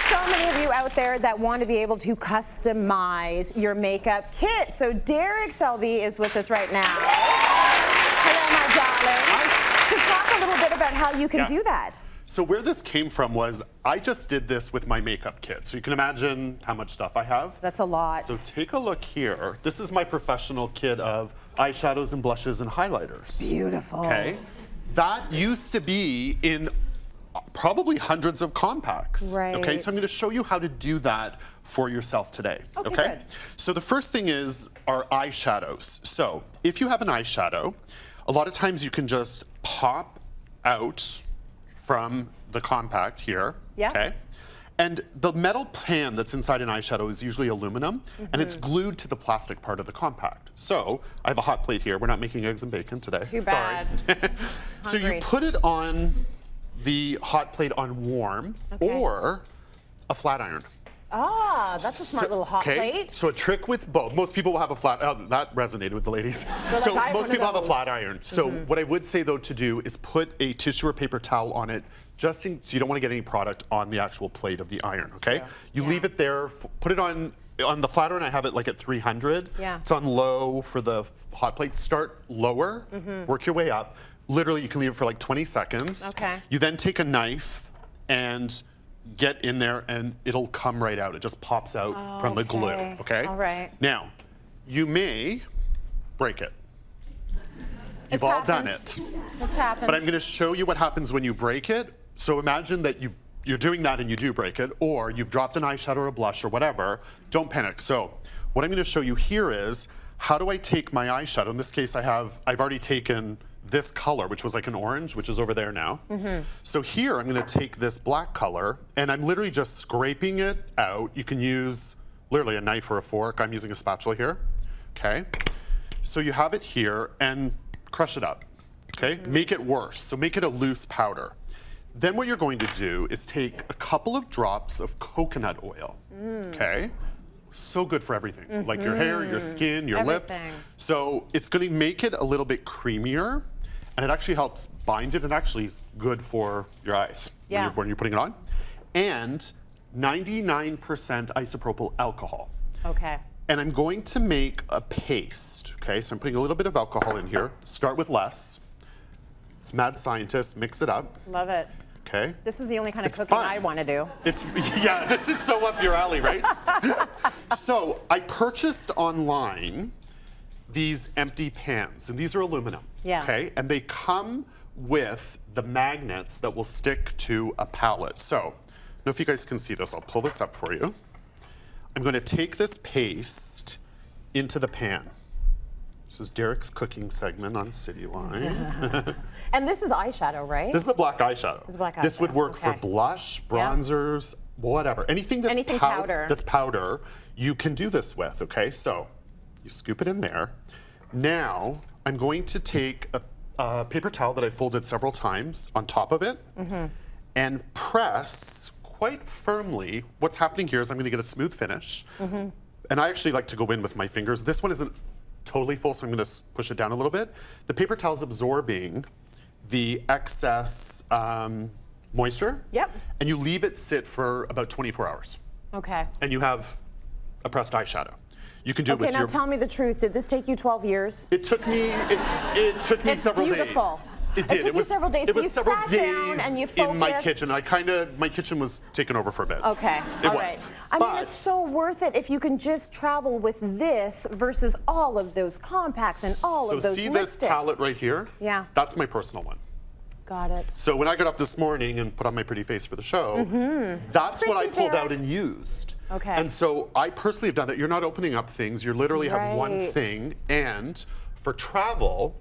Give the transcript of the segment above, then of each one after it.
so many of you out there that want to be able to customize your makeup kit. So Derek Selby is with us right now. Hello, my darling. To talk a little bit about how you can do that. So where this came from was I just did this with my makeup kit. So you can imagine how much stuff I have. That's a lot. So take a look here. This is my professional kit of eyeshadows and blushes and highlighters. It's beautiful. Okay. That used to be in probably hundreds of compacts. Right. Okay, so I'm going to show you how to do that for yourself today. Okay, good. So the first thing is our eyeshadows. So if you have an eyeshadow, a lot of times you can just pop out from the compact here. Yeah. Okay. And the metal pan that's inside an eyeshadow is usually aluminum, and it's glued to the plastic part of the compact. So I have a hot plate here. We're not making eggs and bacon today. Too bad. Sorry. So you put it on the hot plate on warm or a flat iron. Ah, that's a smart little hot plate. So a trick with both. Most people will have a flat, that resonated with the ladies. So like, most people have a flat iron. So what I would say though to do is put a tissue or paper towel on it, so you don't want to get any product on the actual plate of the iron, okay? You leave it there, put it on the flat iron. I have it like at 300. Yeah. It's on low for the hot plate. Start lower, work your way up. Literally, you can leave it for like 20 seconds. Okay. You then take a knife and get in there and it'll come right out. It just pops out from the glue, okay? All right. Now, you may break it. You've all done it. It's happened. But I'm gonna show you what happens when you break it. So imagine that you're doing that and you do break it, or you've dropped an eyeshadow or a blush or whatever. Don't panic. So what I'm gonna show you here is, how do I take my eyeshadow? In this case, I've already taken this color, which was like an orange, which is over there now. So here, I'm gonna take this black color, and I'm literally just scraping it out. You can use literally a knife or a fork. I'm using a spatula here, okay? So you have it here, and crush it up, okay? Make it worse, so make it a loose powder. Then what you're going to do is take a couple of drops of coconut oil, okay? So good for everything, like your hair, your skin, your lips. So it's gonna make it a little bit creamier, and it actually helps bind it, and actually is good for your eyes when you're putting it on. And 99% isopropyl alcohol. Okay. And I'm going to make a paste, okay? So I'm putting a little bit of alcohol in here. Start with less. It's mad scientist, mix it up. Love it. Okay. This is the only kind of cooking I want to do. Yeah, this is so up your alley, right? So I purchased online these empty pans, and these are aluminum. Yeah. Okay, and they come with the magnets that will stick to a pallet. So I don't know if you guys can see this. I'll pull this up for you. I'm going to take this paste into the pan. This is Derek's cooking segment on Cityline. And this is eyeshadow, right? This is a black eyeshadow. It's a black eyeshadow. This would work for blush, bronzers, whatever. Anything that's powder, you can do this with, okay? So you scoop it in there. Now I'm going to take a paper towel that I folded several times on top of it and press quite firmly. What's happening here is I'm going to get a smooth finish. And I actually like to go in with my fingers. This one isn't totally full, so I'm going to push it down a little bit. The paper towel is absorbing the excess moisture. Yep. And you leave it sit for about 24 hours. Okay. And you have a pressed eyeshadow. You can do it with now tell me the truth. Did this take you 12 years? It took me, it took me several days. It did. It took you several days. So you sat down and you focused. In my kitchen. My kitchen was taken over for a bit. Okay. It was. I mean, it's so worth it if you can just travel with this versus all of those compacts and all of those lipsticks. So see this palette right here? Yeah. That's my personal one. Got it. So when I got up this morning and put on my pretty face for the show, that's what I pulled out and used. Okay. And so I personally have done that. You're not opening up things. You literally have one thing. And for travel,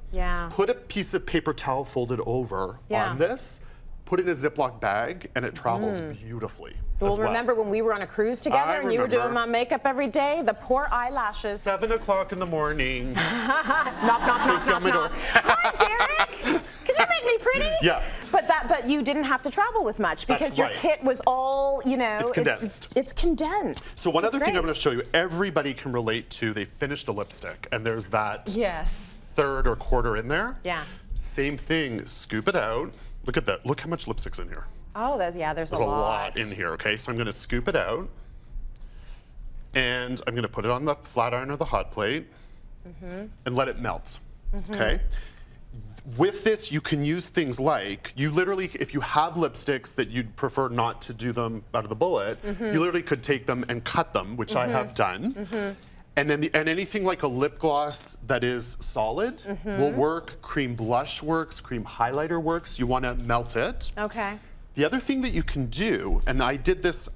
put a piece of paper towel folded over on this, put it in a Ziploc bag, and it travels beautifully. Well, remember when we were on a cruise together and you were doing my makeup every day? The poor eyelashes. 7 o'clock in the morning. Knock, knock, knock, knock, knock. Hi, Derek. Can you make me pretty? Yeah. But you didn't have to travel with much because your kit was all, you know, it's condensed. It's condensed. So one other thing I'm going to show you, everybody can relate to, they finished a lipstick and there's that third or quarter in there. Yeah. Same thing, scoop it out. Look at that. Look how much lipstick's in here. Oh, there's There's a lot in here, okay? So I'm gonna scoop it out. And I'm gonna put it on the flat iron or the hot plate and let it melt, okay? With this, you can use things like, you literally, if you have lipsticks that you'd prefer not to do them out of the bullet, you literally could take them and cut them, which I have done. And then and anything like a lip gloss that is solid will work. Cream blush works, cream highlighter works. You wanna melt it. Okay. The other thing that you can do, and I did this,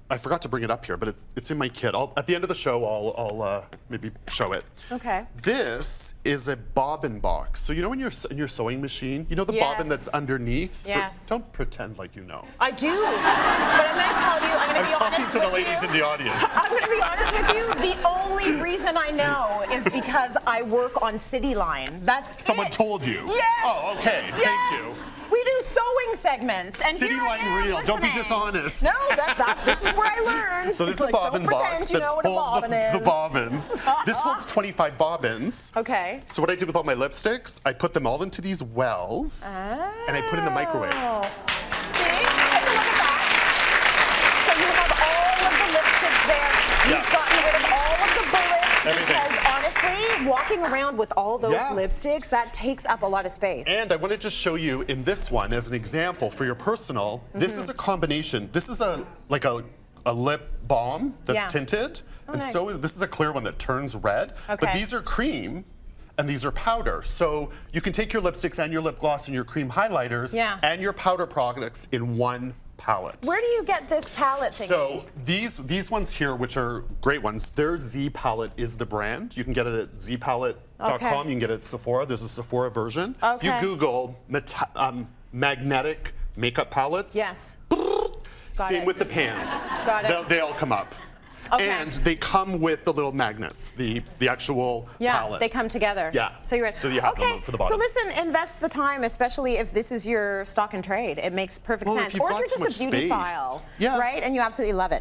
I forgot to bring it up here, but it's in my kit. At the end of the show, I'll maybe show it. Okay. This is a bobbin box. So you know when you're in your sewing machine, you know the bobbin that's underneath? Yes. Don't pretend like you know. I do, but I'm going to tell you, I'm going to be talking honest to the with ladies you. in the audience. I'm going to be honest with you. The only reason I know is because I work on City Line. That's Someone it. told you? Yes. Oh, okay. Yes. Thank you. We do sewing segments, and City here I Line am Reel. Don't be listening. dishonest. No, this is where I learned. So this It's is a like, bobbin don't box pretend you that know what a holds bobbin is. the bobbins. This holds 25 bobbins. Okay. So what I did with all my lipsticks, I put them all into these wells, and I put in the microwave. See? Take a look at that. So you have all of the lipsticks there. You've gotten rid of all of the bullets. Everything. Because honestly, walking around with all those Yeah. lipsticks, that takes up a lot of space. And I want to just show you in this one as an example for your personal. This is a combination. This is like a lip balm that's Yeah. tinted, and nice. so this is a clear one that turns red. But Okay. these are cream. And these are powder. So you can take your lipsticks and your lip gloss and your cream highlighters and your powder products in one palette. Where do you get this palette thingy? So these ones here, which are great ones, their Z Palette is the brand. You can get it at zpalette.com. Okay. You can get it at Sephora. There's a Sephora version. Okay. If you Google magnetic makeup palettes. Yes. Same it. with the pans. Got it. They all come up. Okay. And they come with the little magnets, the actual palette. They come together. Yeah. So you're right. So you have them for the bottom. So listen, invest the time, especially if this is your stock and trade. It makes perfect Well, if sense. you've Or if got you're so just a much beauty space. file, Yeah. right? And you absolutely love it.